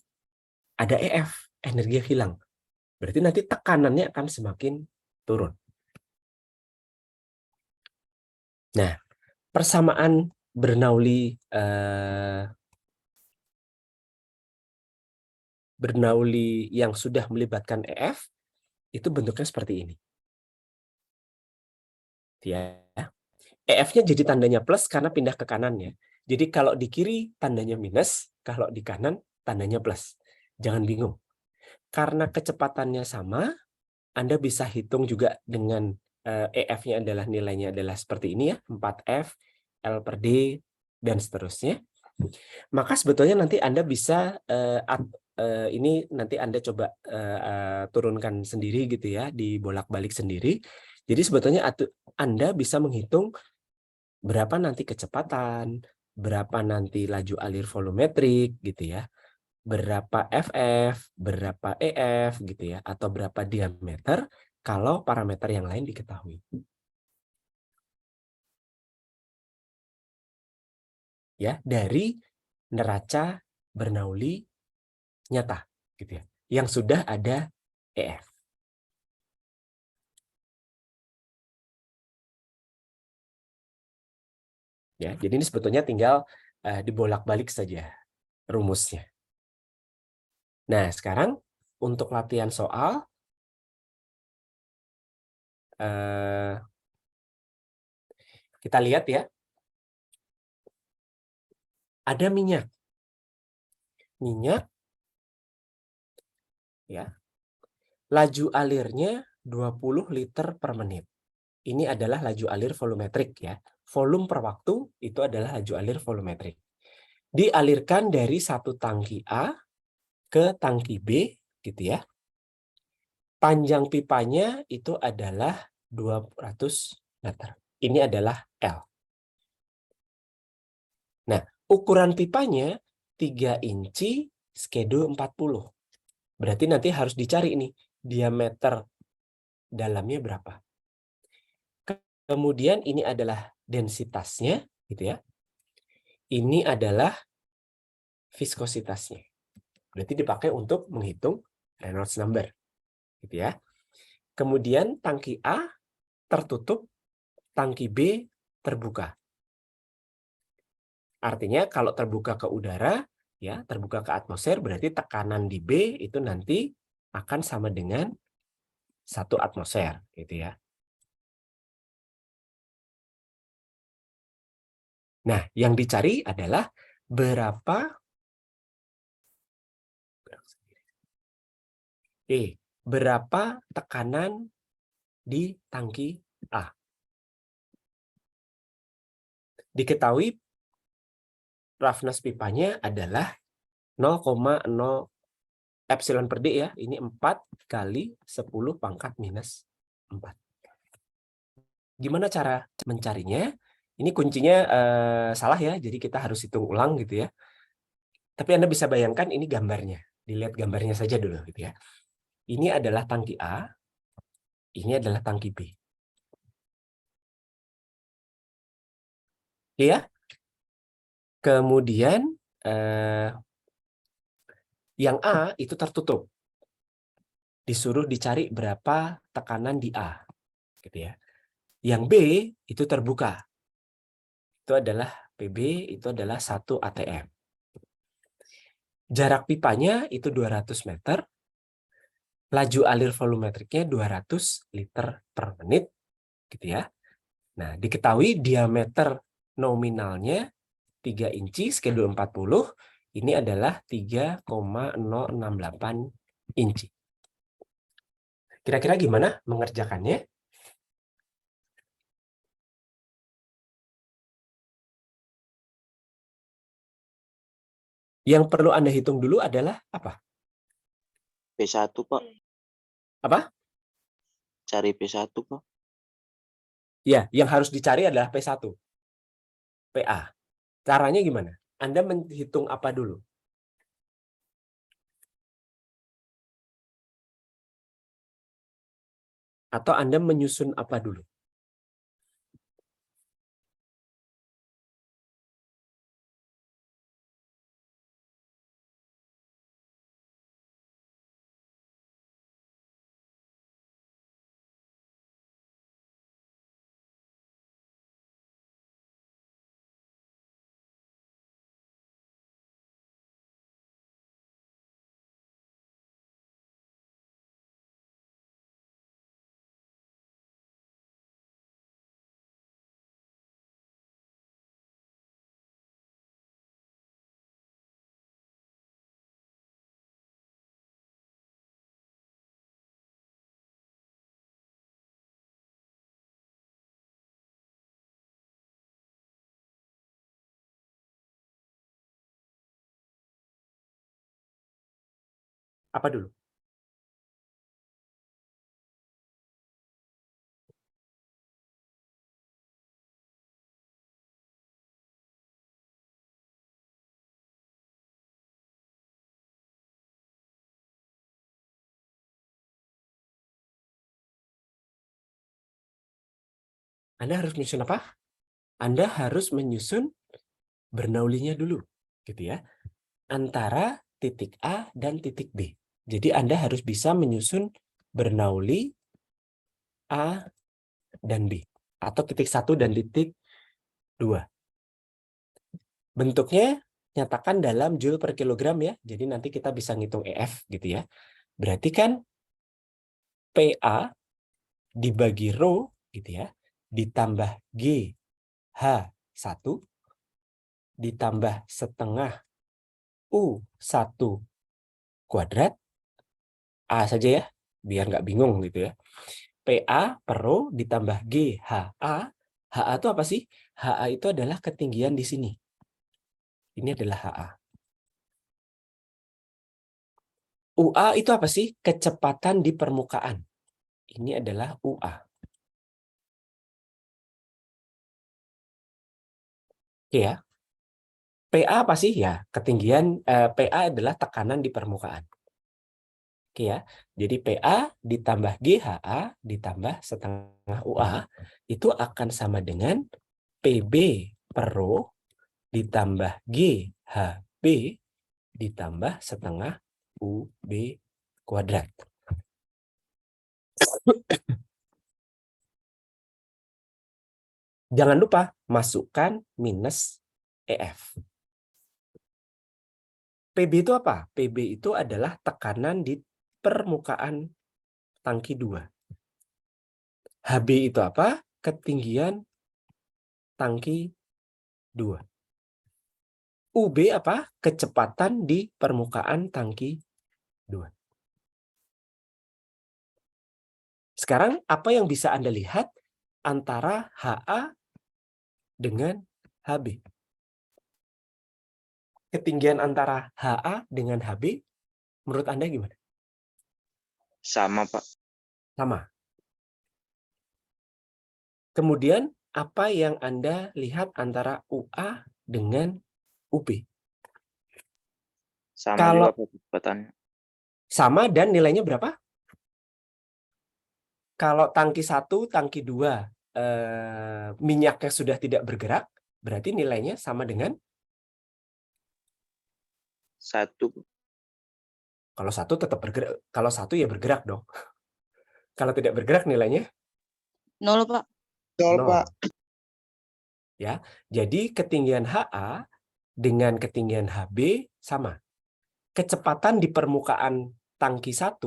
ada EF, energi yang hilang. Berarti nanti tekanannya akan semakin turun. Nah, persamaan Bernoulli yang sudah melibatkan EF itu bentuknya seperti ini. Ya. EF-nya jadi tandanya plus karena pindah ke kanannya. Jadi kalau di kiri tandanya minus, kalau di kanan tandanya plus. Jangan bingung. Karena kecepatannya sama, Anda bisa hitung juga dengan EF-nya adalah nilainya adalah seperti ini ya, 4F, L per D, dan seterusnya. Maka sebetulnya nanti Anda bisa, ini nanti Anda coba turunkan sendiri gitu ya, dibolak-balik sendiri. Jadi sebetulnya Anda bisa menghitung berapa nanti kecepatan, berapa nanti laju alir volumetrik gitu ya, berapa FF, berapa EF gitu ya, atau berapa diameter kalau parameter yang lain diketahui. Ya, dari neraca Bernoulli nyata gitu ya, yang sudah ada EF. Ya, jadi ini sebetulnya tinggal dibolak-balik saja rumusnya. Nah, sekarang untuk latihan soal, kita lihat ya, ada minyak. Minyak, ya, laju alirnya 20 liter per menit. Ini adalah laju alir volumetrik ya. Volume per waktu itu adalah laju alir volumetrik. Dialirkan dari satu tangki A ke tangki B, gitu ya. Panjang pipanya itu adalah 200 meter. Ini adalah L. Nah, ukuran pipanya 3 inci skedul 40. Berarti nanti harus dicari nih, diameter dalamnya berapa. Kemudian ini adalah densitasnya, gitu ya. Ini adalah viskositasnya. Berarti dipakai untuk menghitung Reynolds number, gitu ya. Kemudian tangki A tertutup, tangki B terbuka. Artinya kalau terbuka ke udara, ya, terbuka ke atmosfer, berarti tekanan di B itu nanti akan sama dengan 1 atmosfer, gitu ya. Nah, yang dicari adalah berapa tekanan di tangki A. Diketahui roughness pipanya adalah 0,0 epsilon per D ya. Ini 4 kali 10 pangkat minus 4. Gimana cara mencarinya? Ini kuncinya salah ya, jadi kita harus hitung ulang gitu ya. Tapi Anda bisa bayangkan ini gambarnya. Dilihat gambarnya saja dulu gitu ya. Ini adalah tangki A, ini adalah tangki B. Ya. Kemudian yang A itu tertutup. Disuruh dicari berapa tekanan di A. Gitu ya. Yang B itu terbuka. Itu adalah PB, itu adalah 1 ATM. Jarak pipanya itu 200 meter. Laju alir volumetriknya 200 liter per menit. Gitu ya. Nah, diketahui diameter nominalnya 3 inci skedul 40. Ini adalah 3,068 inci. Kira-kira gimana mengerjakannya? Yang perlu Anda hitung dulu adalah apa? P1, Pak. Apa? Cari P1, Pak. Ya, yang harus dicari adalah P1. PA. Caranya gimana? Anda menghitung apa dulu? Atau Anda menyusun apa dulu? Apa dulu? Anda harus menyusun apa? Anda harus menyusun Bernoullinya dulu, gitu ya. Antara titik A dan titik B. Jadi Anda harus bisa menyusun Bernoulli A dan B. Atau titik 1 dan titik 2. Bentuknya nyatakan dalam joule per kilogram ya. Jadi nanti kita bisa ngitung EF gitu ya. Berarti kan PA dibagi rho gitu ya, ditambah GH1 ditambah setengah U1 kuadrat A saja ya, biar nggak bingung gitu ya. PA per rho ditambah GHA. HA itu apa sih? HA itu adalah ketinggian di sini. Ini adalah HA. UA itu apa sih? Kecepatan di permukaan. Ini adalah UA. Oke ya. PA apa sih? Ya, ketinggian PA adalah tekanan di permukaan. Oke ya. Jadi PA ditambah GHA ditambah setengah UA itu akan sama dengan PB per rho ditambah GHB ditambah setengah UB kuadrat. Jangan lupa masukkan minus EF. PB itu apa? PB itu adalah tekanan di permukaan tangki 2. HB itu apa? Ketinggian tangki 2. UB apa? Kecepatan di permukaan tangki 2. Sekarang apa yang bisa Anda lihat antara HA dengan HB? Ketinggian antara HA dengan HB menurut Anda gimana? Sama, Pak. Sama. Kemudian apa yang Anda lihat antara UA dengan UB? Sama Kalau juga kecepatannya. sama dan nilainya berapa? Kalau tangki 1, tangki 2 minyaknya sudah tidak bergerak, berarti nilainya sama dengan 1. kalau 1 tetap bergerak. Kalau 1 ya bergerak dong. Kalau tidak bergerak nilainya 0, Pak. 0, 0. Pak. Ya, jadi ketinggian HA dengan ketinggian HB sama. Kecepatan di permukaan tangki 1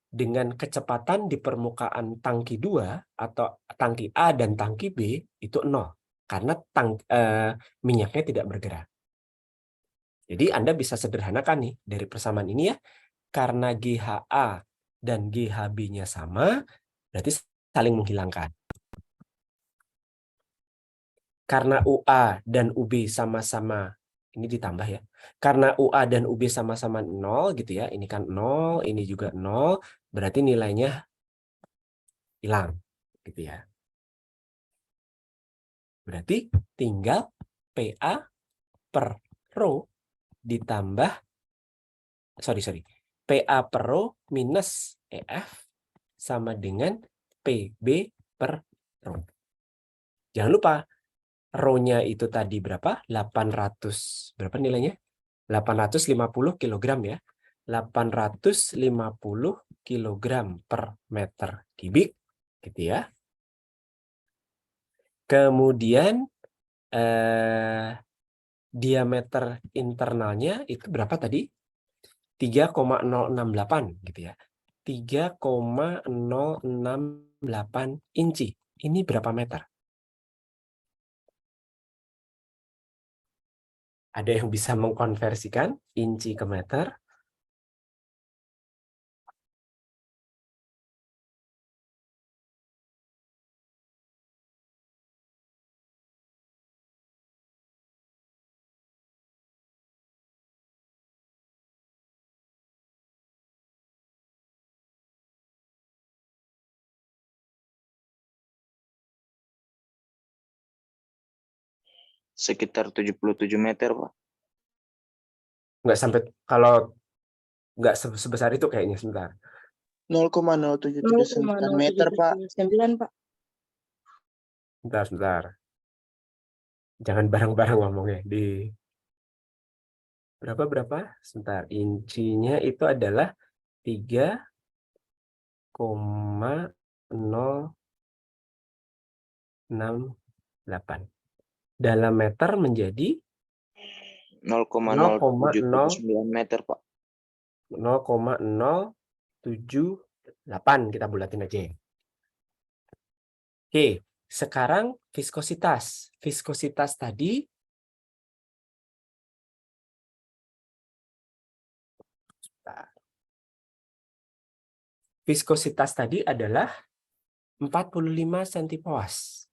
dengan kecepatan di permukaan tangki 2 atau tangki A dan tangki B itu 0 karena minyaknya tidak bergerak. Jadi Anda bisa sederhanakan nih dari persamaan ini ya, karena GHA dan GHB-nya sama, berarti saling menghilangkan. Karena UA dan UB sama-sama, ini ditambah ya, karena UA dan UB sama-sama 0 gitu ya, ini kan 0, ini juga 0, berarti nilainya hilang gitu ya. Berarti tinggal PA per rho ditambah, PA per rho minus EF sama dengan PB per rho. Jangan lupa, rho-nya itu tadi berapa? 800, berapa nilainya? 850 kg ya. 850 kg per meter kubik gitu ya. Kemudian diameter internalnya itu berapa tadi? 3,068 gitu ya. 3,068 inci. Ini berapa meter? Ada yang bisa mengkonversikan inci ke meter? Sekitar 77 meter, Pak. Nggak sampai, kalau nggak sebesar itu kayaknya, sebentar. 0,0779 meter, Pak. 0,0779, Pak. Sebentar. Jangan bareng-bareng ngomongnya. Berapa? Sebentar. Incinya itu adalah 3,068. Dalam meter menjadi 0,0779 meter, Pak. 0,078 kita bulatin aja. Oke, sekarang viskositas. Viskositas tadi adalah 45 centipoas.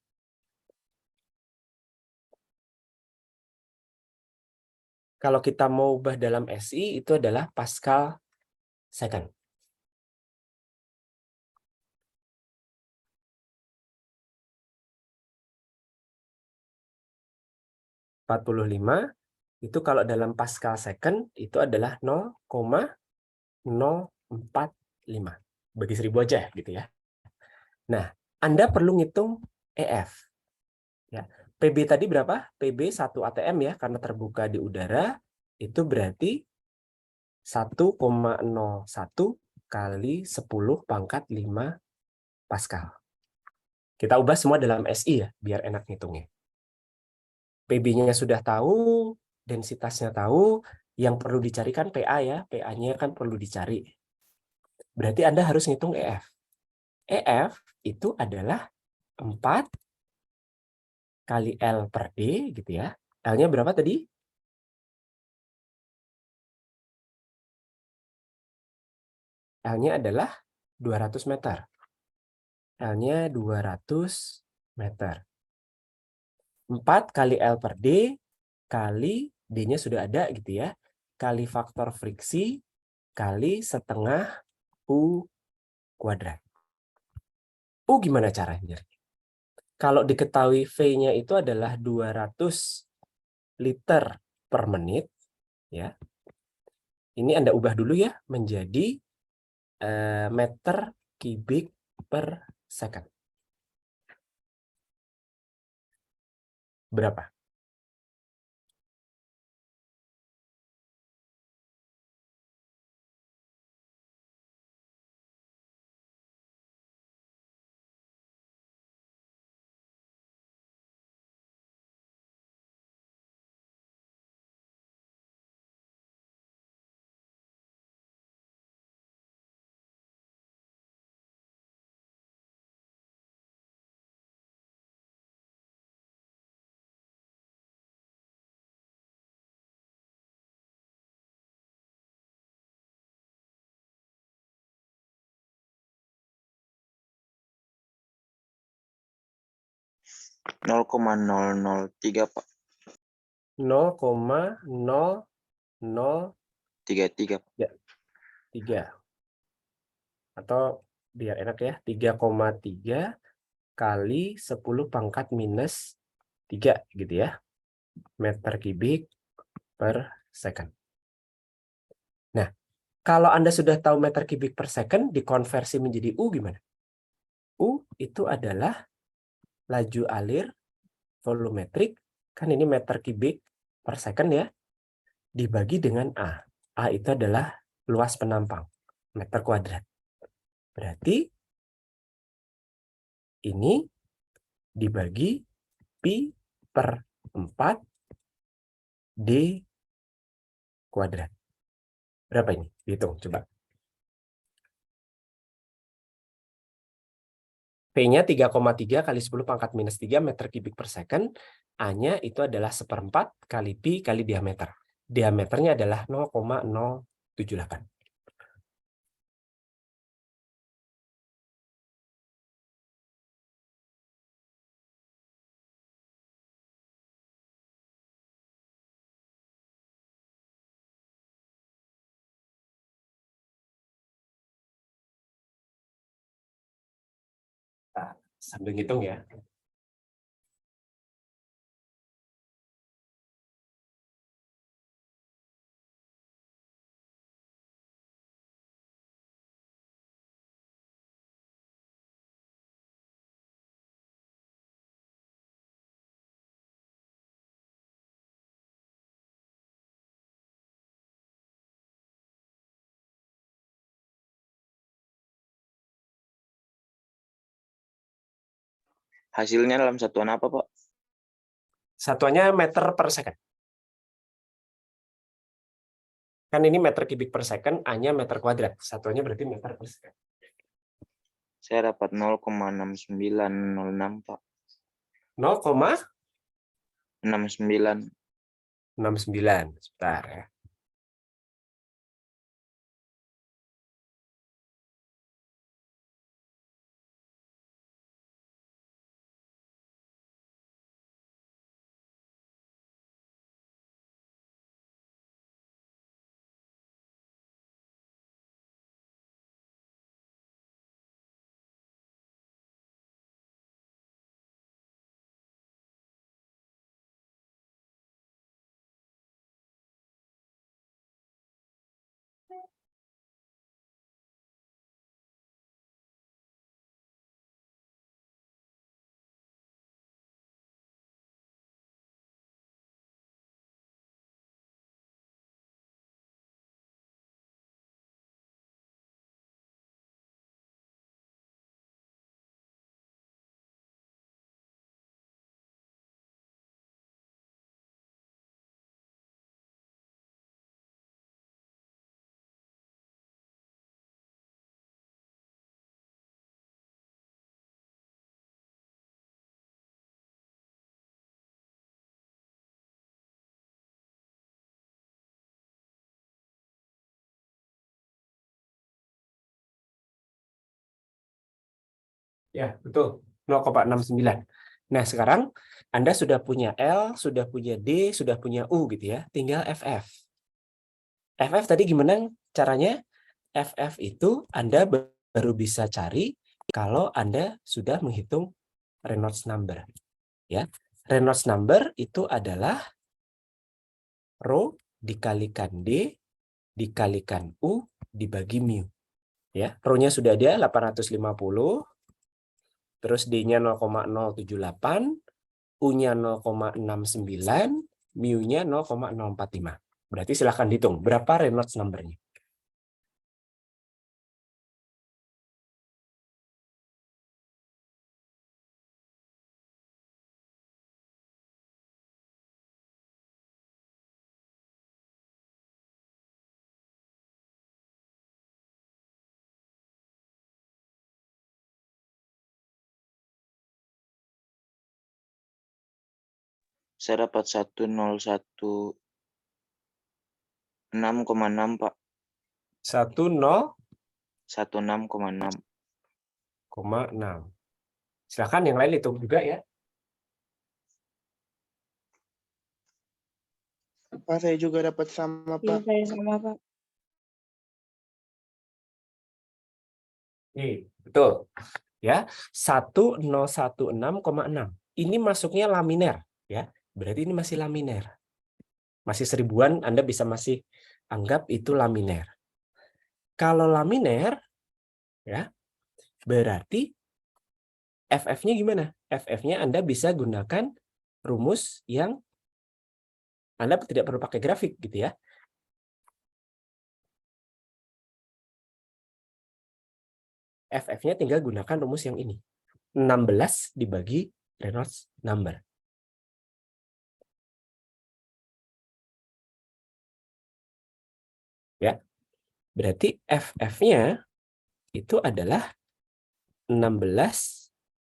Kalau kita mau ubah dalam SI itu adalah Pascal second. Itu kalau dalam Pascal second itu adalah 0,045. Bagi 1000 aja gitu ya. Nah, Anda perlu ngitung EF. Ya. PB tadi berapa? PB 1 ATM ya, karena terbuka di udara, itu berarti 1,01 kali 10 pangkat 5 Pascal. Kita ubah semua dalam SI ya, biar enak ngitungnya. PB-nya sudah tahu, densitasnya tahu, yang perlu dicarikan PA ya, PA-nya kan perlu dicari. Berarti Anda harus ngitung EF. EF itu adalah 4 kali L per D gitu ya. L-nya berapa tadi? L-nya adalah 200 meter. L-nya 200 meter. 4 kali L per D kali D-nya sudah ada gitu ya. Kali faktor friksi kali setengah U kuadrat. U gimana caranya? Kalau diketahui V-nya itu adalah 200 liter per menit, ya. Ini Anda ubah dulu ya menjadi meter kubik per second. Berapa? Nol koma 003, Pak. 0,0033 33. atau biar enak ya 3,3 kali 10 pangkat minus 3 gitu ya, meter kubik per second. Nah, kalau Anda sudah tahu meter kubik per second, dikonversi menjadi U gimana? U itu adalah laju alir volumetrik, kan ini meter kubik per second ya, dibagi dengan A. A itu adalah luas penampang, meter kuadrat. Berarti ini dibagi pi per 4 D kuadrat. Berapa ini? Hitung coba. P-nya 3,3 kali 10 pangkat minus 3 meter kubik per second. A-nya itu adalah 1/4 kali pi kali diameter. Diameternya adalah 0,078. Nah, sambil ngitung ya. Hasilnya dalam satuan apa, Pak? Satuannya meter per second. Kan ini meter kubik per second, A-nya meter kuadrat. Satuannya berarti meter per second. Saya dapat 0,6906 Pak. 0,69. 69. Sebentar ya. Ya, betul. 0,69. Nah, sekarang Anda sudah punya L, sudah punya D, sudah punya U gitu ya. Tinggal FF. FF tadi gimana caranya? FF itu Anda baru bisa cari kalau Anda sudah menghitung Reynolds number. Ya. Reynolds number itu adalah rho dikalikan D dikalikan U dibagi mu. Ya, rho-nya sudah ada 850. Terus D-nya 0,078, U-nya 0,69, mu-nya 0,045. Berarti silahkan hitung berapa Reynolds number-nya. Saya dapat 101,6,6 Pak. 10,6. 16,6. Silahkan yang lain hitung juga ya. Pak, saya juga dapat sama, Iya, Pak. saya sama, Pak. Betul. Ya, 1016,6. Ini masuknya laminer ya. Berarti ini masih laminer. Masih seribuan, Anda bisa masih anggap itu laminer. Kalau laminer ya, berarti FF-nya gimana? FF-nya Anda bisa gunakan rumus yang Anda tidak perlu pakai grafik gitu ya. FF-nya tinggal gunakan rumus yang ini. 16 dibagi Reynolds number. Ya. Berarti FF-nya itu adalah 16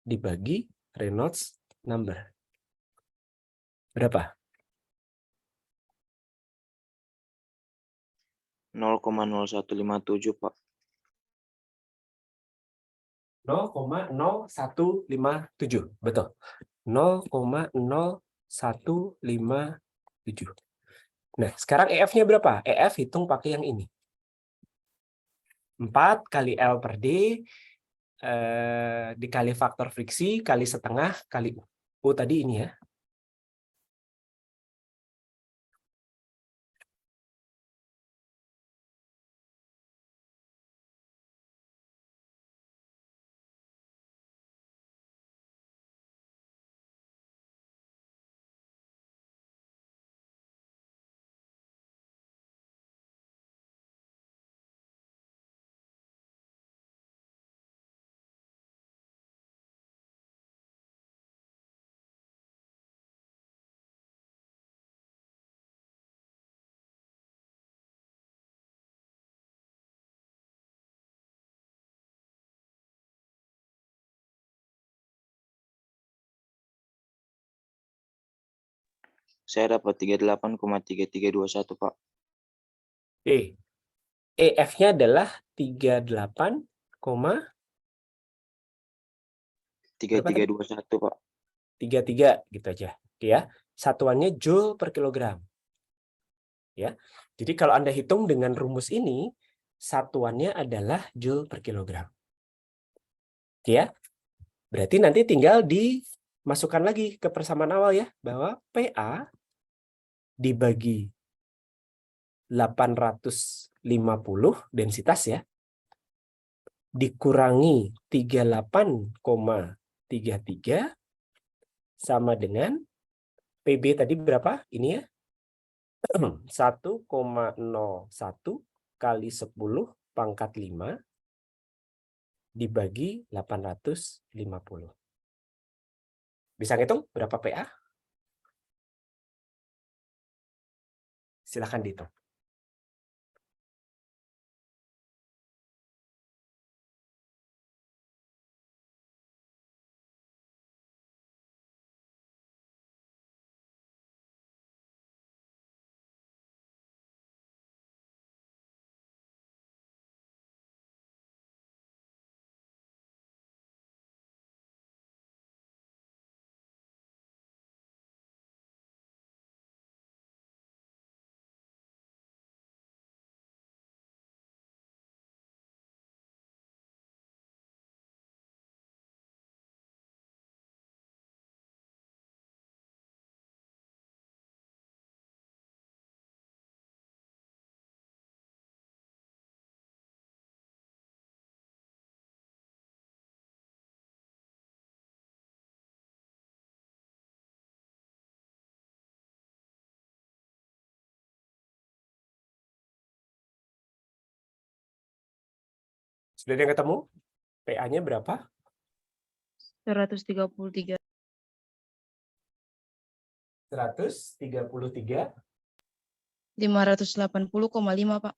dibagi Reynolds number. Berapa? 0,0157 Pak. 0,0157. Betul. 0,0157. Nah, sekarang EF-nya berapa? EF hitung pakai yang ini. 4 kali L per D dikali faktor friksi kali setengah kali U. U tadi ini ya. Saya dapat 38,3321, Pak. Oke. EF-nya adalah 38, 3321, Pak. 33 gitu aja. Oke ya. Satuannya joule per kilogram. Ya. Jadi kalau Anda hitung dengan rumus ini, satuannya adalah joule per kilogram. Oke ya. Berarti nanti tinggal dimasukkan lagi ke persamaan awal ya, bahwa PA dibagi 850 densitas ya, dikurangi 38,33 sama dengan PB tadi berapa? Ini ya. 1,01 kali 10 pangkat 5 dibagi 850. Bisa ngitung berapa PA? Silahkan dihitung. Sudah ada yang ketemu? PA-nya berapa? 133. 133. 580,5, Pak.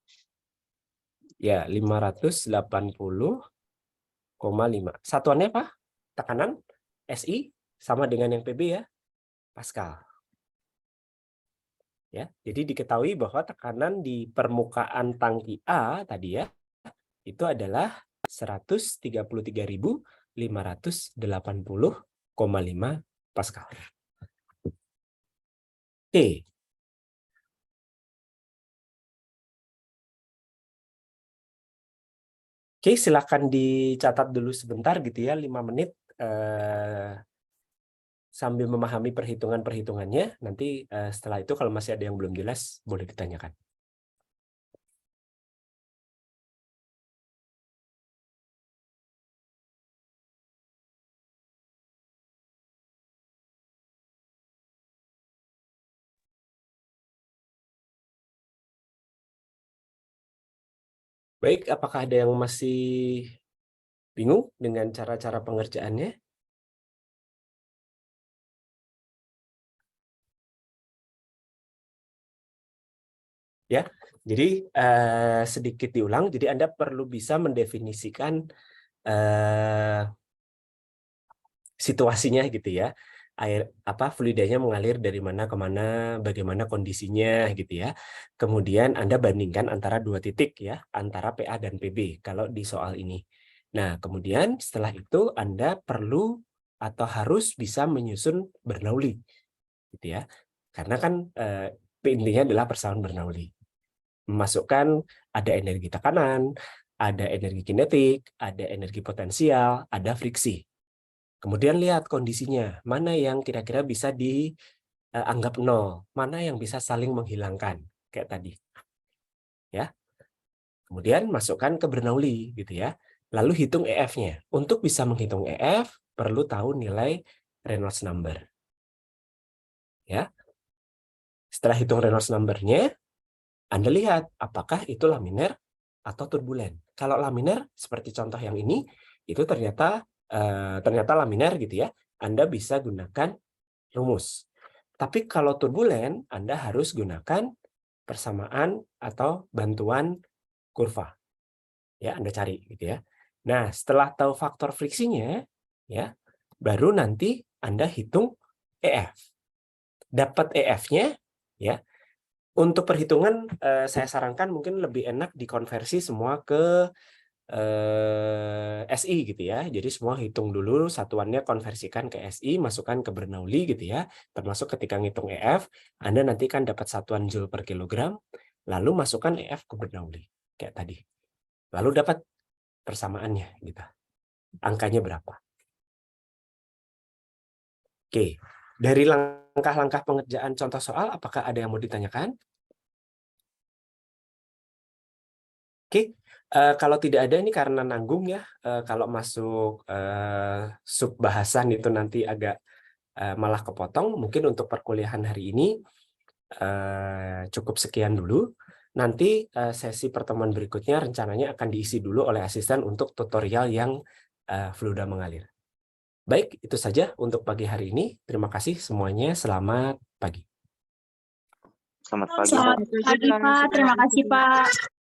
Ya, 580,5. Satuannya apa? Tekanan SI sama dengan yang PB ya, Pascal. Ya, jadi diketahui bahwa tekanan di permukaan tangki A tadi ya, itu adalah 133.580,5 Pascal. Oke. Oke, silakan dicatat dulu sebentar gitu ya, 5 menit sambil memahami perhitungan-perhitungannya. Nanti setelah itu kalau masih ada yang belum jelas, boleh ditanyakan. Baik, apakah ada yang masih bingung dengan cara-cara pengerjaannya? Ya, jadi sedikit diulang. Jadi Anda perlu bisa mendefinisikan situasinya gitu ya. Fluidanya mengalir dari mana ke mana, bagaimana kondisinya gitu ya. Kemudian Anda bandingkan antara dua titik ya, antara PA dan PB kalau di soal ini. Nah, kemudian setelah itu Anda perlu atau harus bisa menyusun Bernoulli gitu ya. Karena kan intinya adalah persamaan Bernoulli. Memasukkan ada energi tekanan, ada energi kinetik, ada energi potensial, ada friksi. Kemudian lihat kondisinya, mana yang kira-kira bisa dianggap nol, mana yang bisa saling menghilangkan, kayak tadi. Ya. Kemudian masukkan ke Bernoulli gitu ya. Lalu hitung EF-nya. Untuk bisa menghitung EF, perlu tahu nilai Reynolds number. Ya. Setelah hitung Reynolds number-nya, Anda lihat apakah itu laminar atau turbulen. Kalau laminar seperti contoh yang ini, itu ternyata laminar gitu ya. Anda bisa gunakan rumus. Tapi kalau turbulen, Anda harus gunakan persamaan atau bantuan kurva. Ya, Anda cari gitu ya. Nah, setelah tahu faktor friksinya, ya, baru nanti Anda hitung EF. dapat EF-nya, ya. Untuk perhitungan saya sarankan mungkin lebih enak dikonversi semua ke SI gitu ya. Jadi semua hitung dulu satuannya, konversikan ke SI, masukkan ke Bernoulli gitu ya. Termasuk ketika ngitung EF, Anda nanti kan dapat satuan Joule per kilogram, lalu masukkan EF ke Bernoulli kayak tadi. Lalu dapat persamaannya gitu. Angkanya berapa? Oke. Dari langkah-langkah pengerjaan contoh soal, apakah ada yang mau ditanyakan? Oke, kalau tidak ada ini karena nanggung ya, kalau masuk sub bahasan itu nanti agak malah kepotong. Mungkin untuk perkuliahan hari ini cukup sekian dulu. Nanti sesi pertemuan berikutnya rencananya akan diisi dulu oleh asisten untuk tutorial yang fluida mengalir. Baik, itu saja untuk pagi hari ini. Terima kasih semuanya. Selamat pagi. Selamat pagi, Pak. Selamat pagi, Pak. Terima kasih, Pak.